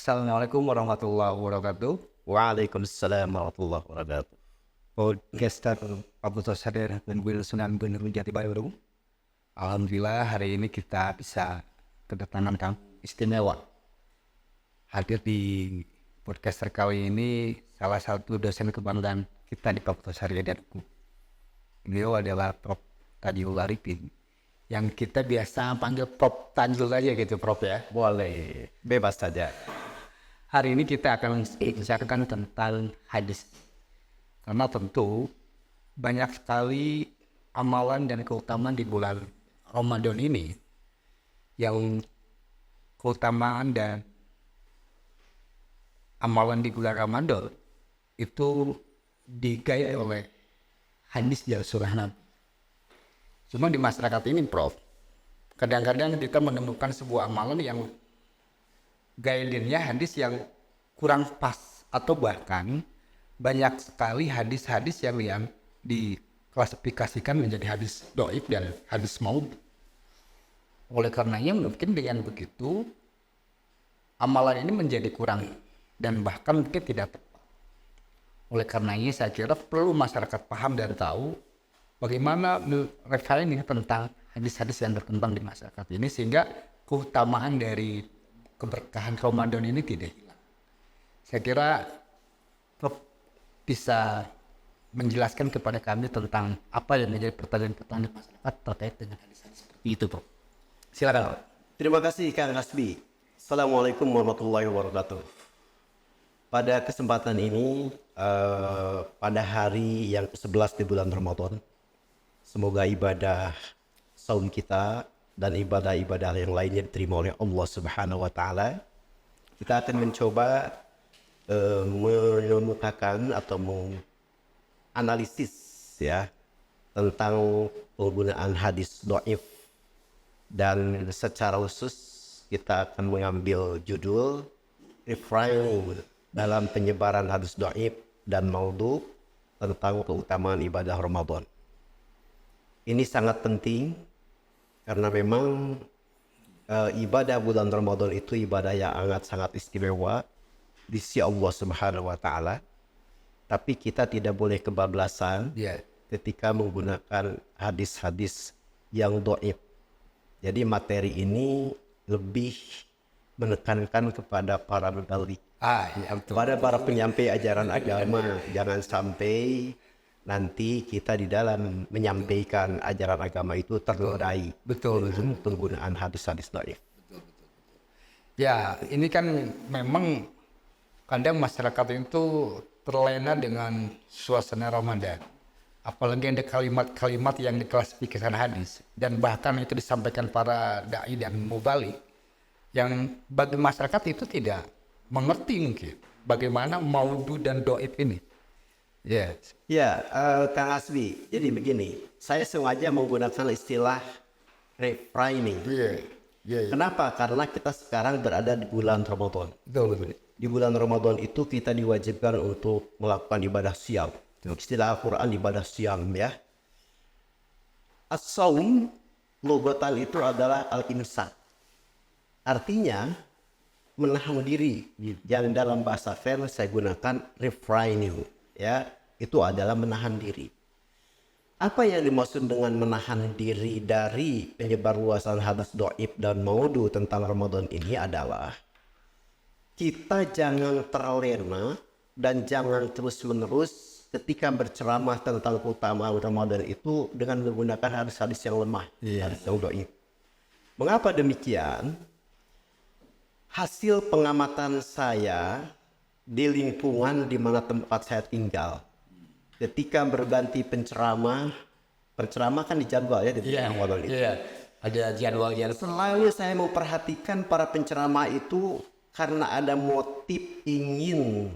Assalamualaikum warahmatullahi wabarakatuh. Waalaikumsalam warahmatullahi wabarakatuh. Podcaster Abu Tosader dan Will Sunan Gunung Jati Baru. Alhamdulillah hari ini kita bisa kedatangan tamu istimewa. Hadir di podcaster kali ini salah satu dosen kebanggaan kita di Fakultas Syariah dan Hukum. Beliau adalah Prof. Tajul Arifin yang kita biasa panggil Prof. Tajul aja gitu Prof ya. Boleh, bebas saja. Hari ini kita akan membicarakan tentang hadis. Karena tentu banyak sekali amalan dan keutamaan di bulan Ramadan ini yang keutamaan dan amalan di bulan Ramadan itu digaya oleh hadis dari surah Nabi. Cuma di masyarakat ini Prof, kadang-kadang kita menemukan sebuah amalan yang guideline-nya hadis yang kurang pas atau bahkan banyak sekali hadis-hadis yang diklasifikasikan menjadi hadis dhaif dan hadis maudhu. Oleh karenanya mungkin dengan begitu amalan ini menjadi kurang dan bahkan mungkin tidak tepat. Oleh karenanya saya kira perlu masyarakat paham dan tahu bagaimana refining tentang hadis-hadis yang berkembang di masyarakat ini sehingga keutamaan dari keberkahan Ramadan ini tidak hilang. Saya kira Prof bisa menjelaskan kepada kami tentang apa yang menjadi pertanyaan-pertanyaan masyarakat terkait dengan hadis-hadis seperti itu, Prof. Silakan. Terima kasih Kang Hasbi. Assalamualaikum warahmatullahi wabarakatuh. Pada kesempatan ini, pada hari yang ke-11 di bulan Ramadan, semoga ibadah saum kita dan ibadah-ibadah yang lainnya diterima oleh Allah Subhanahu wa Ta'ala. Kita akan mencoba mengemukakan atau menganalisis ya tentang penggunaan hadis dhaif, dan secara khusus kita akan mengambil judul refraining dalam penyebaran hadis dhaif dan maudhu tentang keutamaan ibadah Ramadan. Ini sangat penting karena memang ibadah bulan Ramadan itu ibadah yang sangat istimewa di sisi Allah Subhanahu wa Ta'ala. Tapi kita tidak boleh kebablasan ketika menggunakan hadis-hadis yang dhaif. Jadi materi ini lebih menekankan kepada para mubalik, kepada para penyampai ajaran agama. Jangan sampai nanti kita di dalam menyampaikan ajaran agama itu ternodai dengan penggunaan hadis-hadis dhaif. Ya, ini kan memang kadang masyarakat itu terlena dengan suasana Ramadan. Apalagi ada kalimat-kalimat yang diklasifikasikan hadis. Dan bahkan itu disampaikan para da'i dan mubalik. Yang bagi masyarakat itu tidak mengerti mungkin bagaimana maudhu dan dhaif ini. Yes. Ya, Kang Hasbi. Jadi begini, saya sengaja menggunakan istilah refraining. Kenapa? Karena kita sekarang berada di bulan Ramadan. Betul. Di bulan Ramadan itu kita diwajibkan untuk melakukan ibadah siam. Istilah Al-Quran ibadah siam ya. As-saum lugatan itu adalah al-imsak. Artinya menahan diri. Yang dalam bahasa fair saya gunakan refraining ya. Itu adalah menahan diri. Apa yang dimaksud dengan menahan diri dari penyebar luasan hadis dhaif dan maudhu tentang Ramadan ini adalah kita jangan terlena dan jangan terus-menerus ketika berceramah tentang keutamaan Ramadan itu dengan menggunakan hadis-hadis yang lemah, hadis yang dhaif. Mengapa demikian? Hasil pengamatan saya di lingkungan di mana tempat saya tinggal, ketika berganti penceramah kan dijadwal ya di Ramadan itu. Ada jadwal-jadwal. Selalu saya memperhatikan para penceramah itu karena ada motif ingin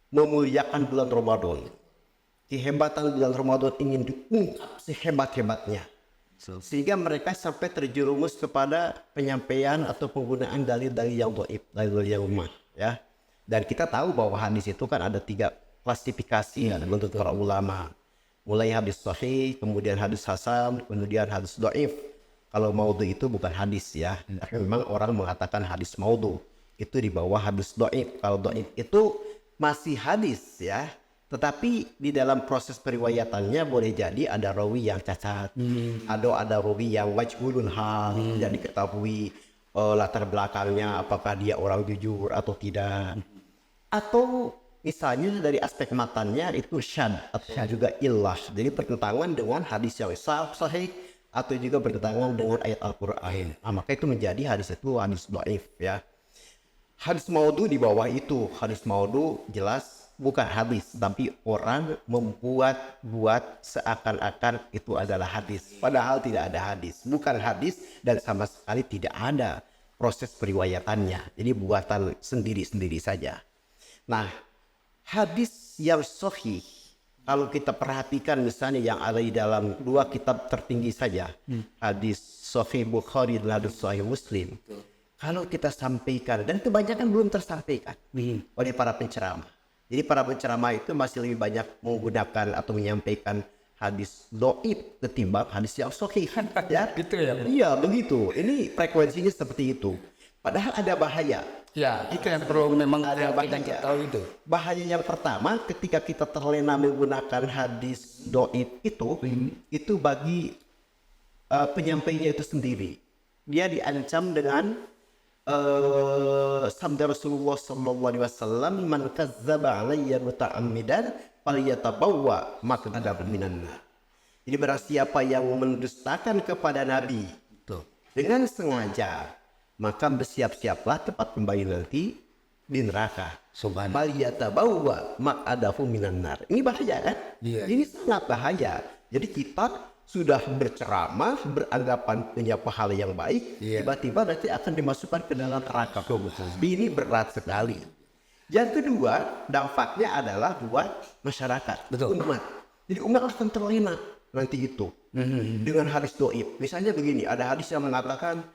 memuliakan bulan Ramadan. Kehebatan bulan Ramadan ingin diungkap sehebat-hebatnya. Sehingga mereka sampai terjerumus kepada penyampaian atau penggunaan dalil-dalil yang dhaif, dalil yang lemah ya. Dan kita tahu bahwa hadis itu kan ada 3 klasifikasi menurut para ulama. Mulai hadis sahih, kemudian hadis hasan, kemudian hadis dhaif. Kalau maudhu itu bukan hadis ya. Memang orang mengatakan hadis maudhu. itu di bawah hadis dhaif. Kalau dhaif itu masih hadis ya, tetapi di dalam proses periwayatannya boleh jadi ada rawi yang cacat, ada rawi yang majhulul hal, jadi ketahui latar belakangnya apakah dia orang jujur atau tidak, atau misalnya dari aspek matanya itu syad atau juga illah, jadi bertentangan dengan hadis yang sahih atau juga bertentangan dengan ayat Al-Quran. Maka itu menjadi hadis itu hadis dhaif ya. Hadis maudhu di bawah itu. Hadis maudhu jelas bukan hadis, tapi orang membuat seakan-akan itu adalah hadis, padahal tidak ada hadis, bukan hadis dan sama sekali tidak ada proses periwayatannya, jadi buatan sendiri-sendiri saja. Nah, hadis yang sahih kalau kita perhatikan misalnya yang ada di dalam dua kitab tertinggi saja, hadis Sahih Bukhari dan hadis Sahih Muslim, kalau kita sampaikan, dan kebanyakan belum tersampaikan oleh para penceramah. Jadi para penceramah itu masih lebih banyak menggunakan atau menyampaikan hadis dhaif ketimbang hadis yang sahih. Ya, Gitu ya. iya begitu. Ini frekuensinya seperti itu. Padahal ada bahaya. Ya, itu yang perlu memang Ada kita tahu itu. Bahaya yang pertama ketika kita terlena menggunakan hadis dhaif itu bagi penyampainya itu sendiri. Dia diancam dengan sabda Rasulullah sallallahu alaihi wasallam, man kazzaba alayya muta'ammidan falyatabawwa maq'adahu minan nar. Jadi barang siapa yang mendustakan kepada Nabi dengan sengaja, maka bersiap-siaplah tempat kembali nanti di neraka. Subhanallah. Falyatabawwa maq'adahu minan nar. Ini bahaya kan? Iya. Ini sangat bahaya. Jadi kita sudah berceramah, beranggapan punya pahala yang baik, tiba-tiba nanti akan dimasukkan ke dalam neraka. Ini berat sekali. Yang kedua, dampaknya adalah buat masyarakat, umat. Jadi umat akan terlena nanti itu dengan hadis dhaif. Misalnya begini, ada hadis yang mengatakan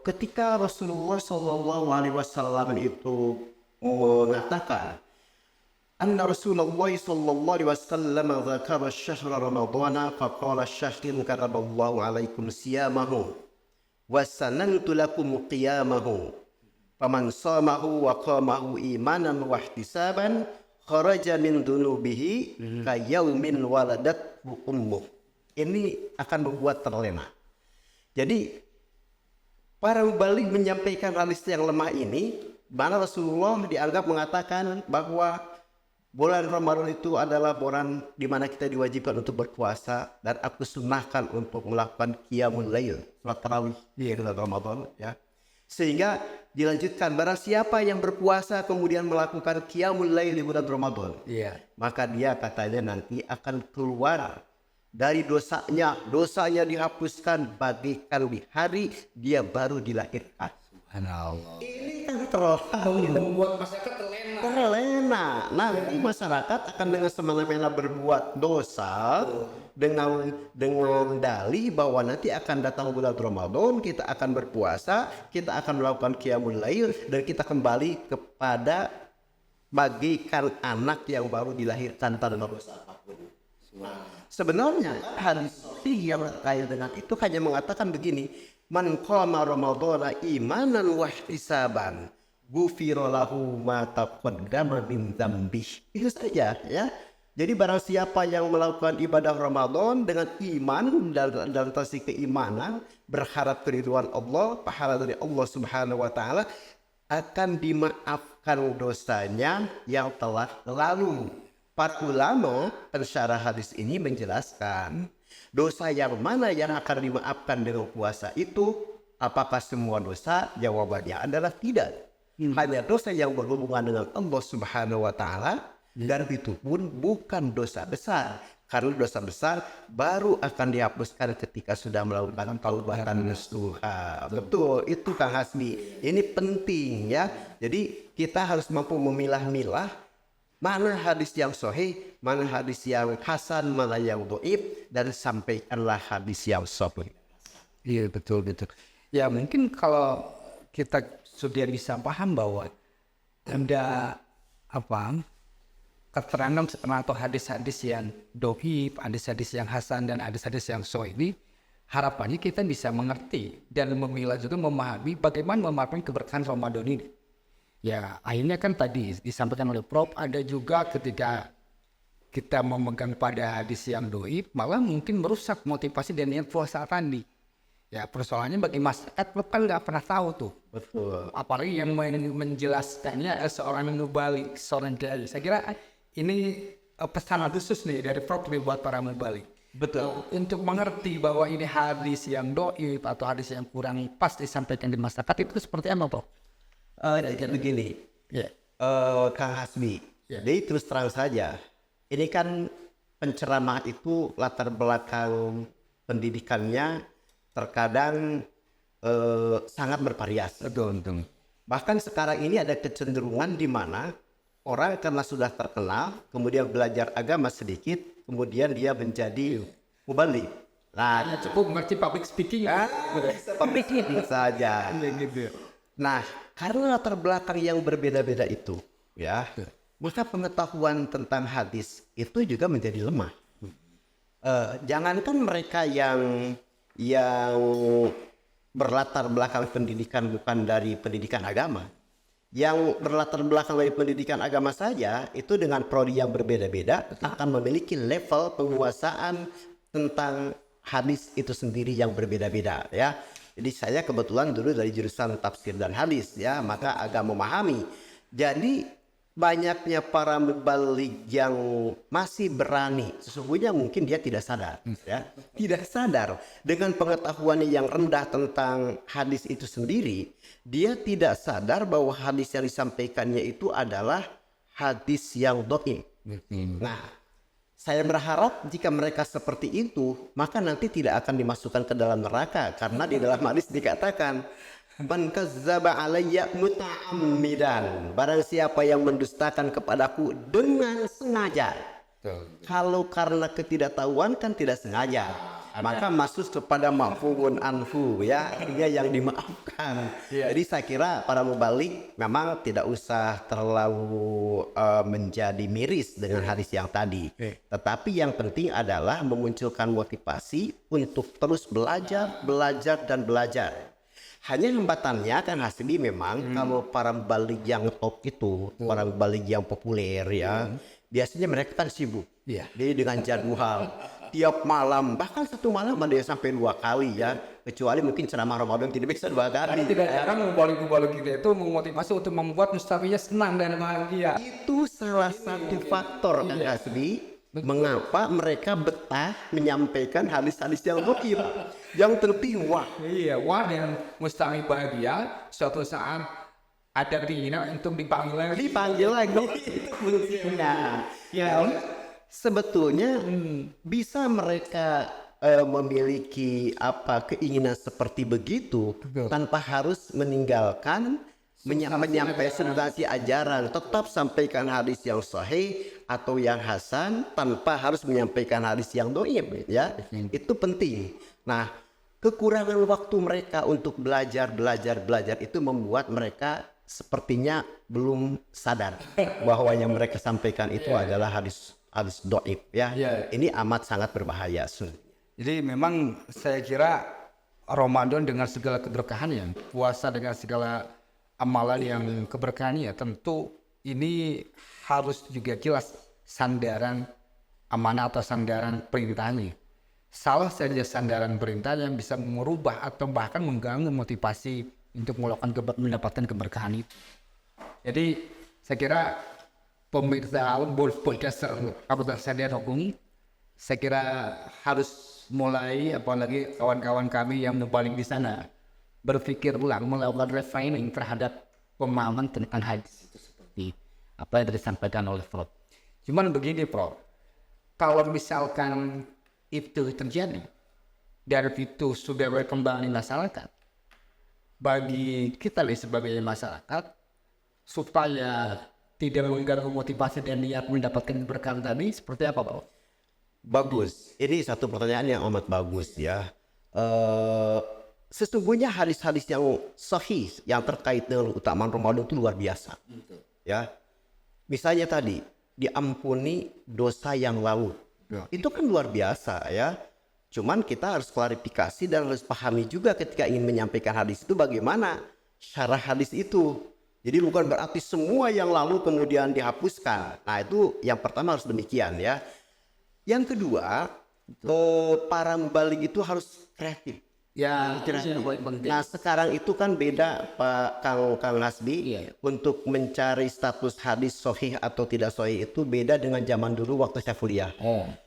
ketika Rasulullah SAW itu mengatakan anna Rasulullah sallallahu alaihi wasallam dzakara syahr Ramadan faqala syahrin kataballahu alaikum siyamahu wa sanantu lakum qiyamahu faman shamahu wa qamahu imanan wa ihtisaban kharaja min dunubihi ka yaumin waladat ummuh. Ini akan membuat terlena. Jadi para mubalik menyampaikan hadis yang lemah ini, mana Rasulullah dianggap mengatakan bahwa bulan Ramadan itu adalah bulan di mana kita diwajibkan untuk berpuasa, dan aku sunnahkan untuk melakukan qiyamul lail, salat tarawih di bulan Ramadan ya. Sehingga dilanjutkan, barang siapa yang berpuasa kemudian melakukan qiyamul lail di bulan Ramadan, maka dia katanya nanti akan keluar dari dosanya dihapuskan bagaikan di hari dia baru dilahirkan. Subhanallah. Ini kan terlalu membuat masyarakat terlena. Nanti masyarakat akan dengan semena-mena berbuat dosa dengan dalih bahwa nanti akan datang bulan Ramadan, kita akan berpuasa, kita akan melakukan qiyamul lail, dan kita kembali kepada bagaikan anak yang baru dilahirkan tanpa dosa apapun. Sebenarnya hadis yang terkait dengan itu hanya mengatakan begini, man qama ramadhana imanan wa ihtisaban ghufira lahu ma taqaddama min dzambih. Itu saja ya. Jadi barang siapa yang melakukan ibadah Ramadan dengan iman dan tasik keimanan, berharap keridhaan Allah, pahala dari Allah Subhanahu wa taala, akan dimaafkan dosanya yang telah lalu. Para ulama pensyarah hadis ini menjelaskan dosa yang mana yang akan dimaafkan dengan puasa itu. Apakah semua dosa? Jawabannya adalah tidak. Hanya dosa yang berhubungan dengan Allah Subhanahu wa taala, dan itu pun bukan dosa besar. Karena dosa besar baru akan dihapuskan ketika sudah melakukan taubatan nasuha. Betul, itu Kang Hasbi. Ini penting ya. Jadi kita harus mampu memilah-milah mana hadis yang sahih, mana hadis yang hasan, mana yang dhaif, dan sampaikanlah hadis yang sahih. Iya, betul. Ya mungkin kalau kita sudah bisa paham bahwa ada keterangan atau hadis-hadis yang dhaif, hadis-hadis yang hasan, dan hadis-hadis yang sahih ini harapannya kita bisa mengerti dan memilah juga memahami bagaimana memanfaatkan keberkahan Ramadan ini. Ya akhirnya kan tadi disampaikan oleh Prof, ada juga ketika kita memegang pada hadis yang doib malah mungkin merusak motivasi dan niat puasa tadi. Ya persoalannya bagi masyarakat kan nggak pernah tahu tuh. Betul. Apalagi yang menjelaskannya seorang mubalik, seorang dai. Saya kira ini pesan khusus nih dari Prof buat para mubalik. Betul. Untuk mengerti bahwa ini hadis yang doib atau hadis yang kurang pas disampaikan di masyarakat itu seperti apa, Prof? Begini, Ya. Kang Hasbi. Ya. Jadi terus terang saja, ini kan penceramah itu latar belakang pendidikannya terkadang sangat bervariasi. Betul. Bahkan sekarang ini ada kecenderungan di mana orang karena sudah terkenal, kemudian belajar agama sedikit, kemudian dia menjadi mubalik. Nah, Cukup mengerti public speaking. public speaking saja. Gitu. Nah, karena latar belakang yang berbeda-beda itu, ya, maka pengetahuan tentang hadis itu juga menjadi lemah. Jangankan mereka yang berlatar belakang pendidikan bukan dari pendidikan agama, yang berlatar belakang dari pendidikan agama saja itu dengan prodi yang berbeda-beda akan memiliki level penguasaan tentang hadis itu sendiri yang berbeda-beda, ya. Jadi saya kebetulan dulu dari jurusan tafsir dan hadis, ya, maka agak memahami. Jadi banyaknya para mubalik yang masih berani, sesungguhnya mungkin dia tidak sadar, ya, tidak sadar dengan pengetahuannya yang rendah tentang hadis itu sendiri. Dia tidak sadar bahwa hadis yang disampaikannya itu adalah hadis yang dhaif. Nah, saya berharap jika mereka seperti itu, maka nanti tidak akan dimasukkan ke dalam neraka. Karena di dalam hadis dikatakan, man kazzaba alayya muta'ammidan. Barang siapa yang mendustakan kepadaku dengan sengaja. Kalau karena ketidaktahuan kan tidak sengaja. Maka masuk kepada maf'ulun anhu, ya, artinya yang dimaafkan. Jadi saya kira para mubalik memang tidak usah terlalu menjadi miris dengan hadis yang tadi. Tetapi yang penting adalah memunculkan motivasi untuk terus belajar dan belajar. Hanya hambatannya kan Hasbi memang kalau para mubalik yang top itu, para mubalik yang populer, ya, biasanya mereka kan sibuk. Jadi dengan jadwal tiap malam, bahkan satu malam ada yang sampai 2 kali, ya, kecuali mungkin ceramah Ramadan tidak bisa 2 kali. Tidak jarang mubalik kita itu memotivasi untuk membuat mustafinya senang dan bahagia. Itu salah satu faktor, Kang Hasbi, mengapa mereka betah menyampaikan hadis-hadis yang dhaif. Yang terpenting, wah Dan mustami bahagia suatu saat ada keinginan untuk dipanggil lagi. itu fungsinya. Ya, sebetulnya bisa mereka memiliki keinginan seperti begitu tanpa harus meninggalkan menyampaikan substansi ajaran. Tetap sampaikan hadis yang sahih atau yang hasan tanpa harus menyampaikan hadis yang dhaif, ya. Itu penting. Nah, kekurangan waktu mereka untuk belajar itu membuat mereka sepertinya belum sadar bahwa yang mereka sampaikan itu adalah hadis dhaif, ya. Ini amat sangat berbahaya. Jadi memang saya kira Ramadan dengan segala keberkahannya, puasa dengan segala amalan yang keberkahannya, tentu ini harus juga jelas sandaran amanah atau sandaran perintahnya. Salah saja sandaran perintah yang bisa merubah atau bahkan mengganggu motivasi untuk mendapatkan keberkahan itu. Jadi saya kira pemirsa podcast sadar hukum, saya kira harus mulai, apalagi kawan-kawan kami yang paling di sana, berpikir ulang, melakukan refining terhadap pemahaman tentang hadis itu seperti apa yang disampaikan oleh Prof. Cuman begini, Prof, kalau misalkan itu terjadi dan itu sudah berkembang di masyarakat, bagi kita sebagai masyarakat supaya tidak mengganggu motivasi dan niat mendapatkan keberkahan tadi, seperti apa, Pak? Bagus. Ini satu pertanyaan yang amat bagus, ya. Sesungguhnya hadis-hadis yang sahih yang terkait dengan keutamaan Ramadan itu luar biasa. Ya. Misalnya tadi, diampuni dosa yang lalu. Itu kan luar biasa, ya. Cuman kita harus klarifikasi dan harus pahami juga ketika ingin menyampaikan hadis itu bagaimana syarah hadis itu. Jadi bukan berarti semua yang lalu kemudian dihapuskan. Nah itu yang pertama harus demikian ya. Yang kedua, para mubalik itu harus kreatif. Ya, itu yang paling penting. Nah sekarang itu kan beda Pak Kang Hasbi, untuk mencari status hadis sahih atau tidak sahih itu beda dengan zaman dulu waktu saya kuliah.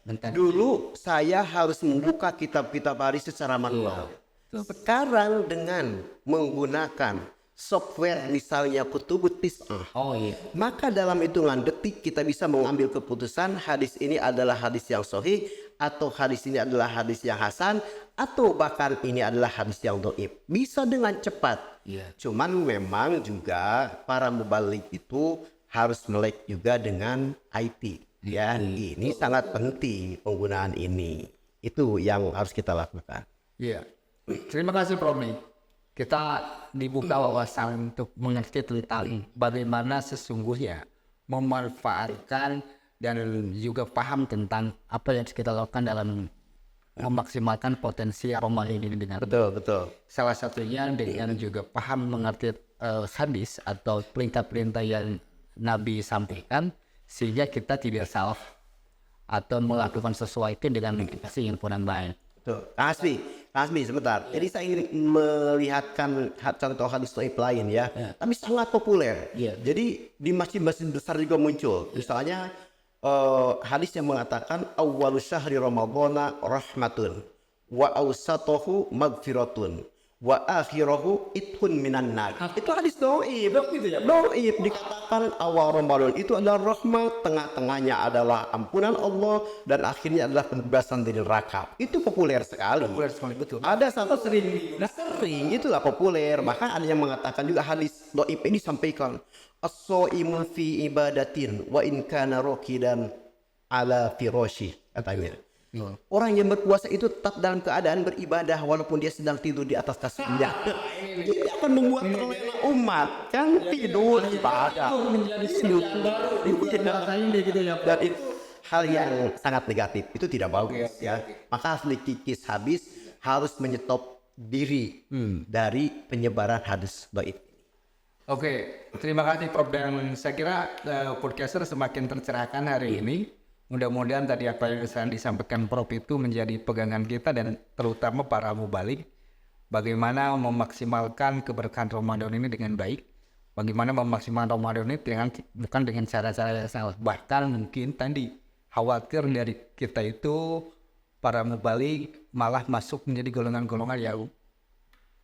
Bentar. Dulu saya harus membuka kitab-kitab hadis secara manual. Sekarang dengan menggunakan software misalnya Kutubut Tis'ah, maka dalam hitungan detik kita bisa mengambil keputusan hadis ini adalah hadis yang sahih, atau hadis ini adalah hadis yang hasan, atau bahkan ini adalah hadis yang dhaif. Bisa dengan cepat. Cuman memang juga para mubalik itu harus melek juga dengan IT. Ya, ini sangat penting penggunaan ini. Itu yang harus kita lakukan. Iya. Terima kasih Prof. Kita dibuka wawasan untuk mengerti tentang bagaimana sesungguhnya memanfaatkan dan juga paham tentang apa yang kita lakukan dalam memaksimalkan potensi Ramadan ini dengan Betul. salah satunya dengan juga paham mengerti hadis atau perintah-perintah yang Nabi sampaikan sehingga kita tidak salah atau melakukan sesuatu dengan indikasi yang kurang baik. Betul. Kang Hasbi sebentar. Jadi saya ingin melihatkan contoh hadis dhaif lain ya. Tapi sangat populer. Jadi di masjid-masjid besar juga muncul. Misalnya hadis yang mengatakan awwalu syahri ramadhana rahmatun wa awsatuhu maghfiratun wa akhirahu ithun minan nar. Itu hadis dhaif. Dhaif dikatakan awal Ramadan itu adalah rahmat, tengah-tengahnya adalah ampunan Allah, dan akhirnya adalah pembebasan dari neraka. Itu populer sekali. Betul. Ada satu sering itulah populer. Bahkan ada yang mengatakan juga hadis dhaif ini disampaikan as-shaimu fi ibadatin wa in kana raqidan ala firashi, katanya. Orang yang berpuasa itu tetap dalam keadaan beribadah walaupun dia sedang tidur di atas kasurnya. Ini akan membuat terlena umat kan tidur ibadah. Dan itu hal yang sangat negatif. Itu tidak bagus ya. Maka ahli kikis habis harus menyetop diri dari penyebaran hadis dhaif. Oke, terima kasih Prof. Dan saya kira podcaster semakin tercerahkan hari ini. Mudah-mudahan tadi apa yang disampaikan Prof itu menjadi pegangan kita dan terutama para mubalik. Bagaimana memaksimalkan keberkahan Ramadan ini dengan baik. Bagaimana memaksimalkan Ramadan ini bukan dengan cara-cara yang salah. Bahkan mungkin tadi khawatir dari kita itu para mubalik malah masuk menjadi golongan-golongan yang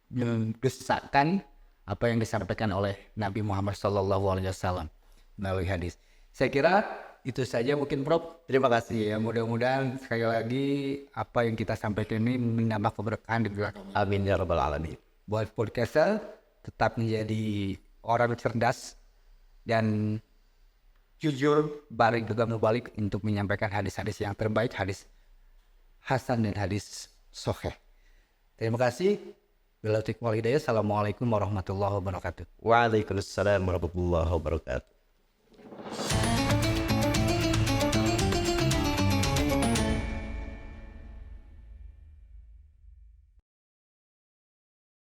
mendesakkan apa yang disampaikan oleh Nabi Muhammad SAW melalui hadis. Saya kira itu saja mungkin Prof. Terima kasih. Ya, mudah-mudahan sekali lagi apa yang kita sampaikan ini menambah keberkahan di belakang. Amin ya rabbal alamin. Buat podcaster tetap menjadi orang cerdas dan jujur balik juga mubalik untuk menyampaikan hadis-hadis yang terbaik, hadis hasan dan hadis sahih. Terima kasih. Bila taufiq wal hidayah. Assalamualaikum warahmatullahi wabarakatuh. Waalaikumsalam warahmatullahi wabarakatuh.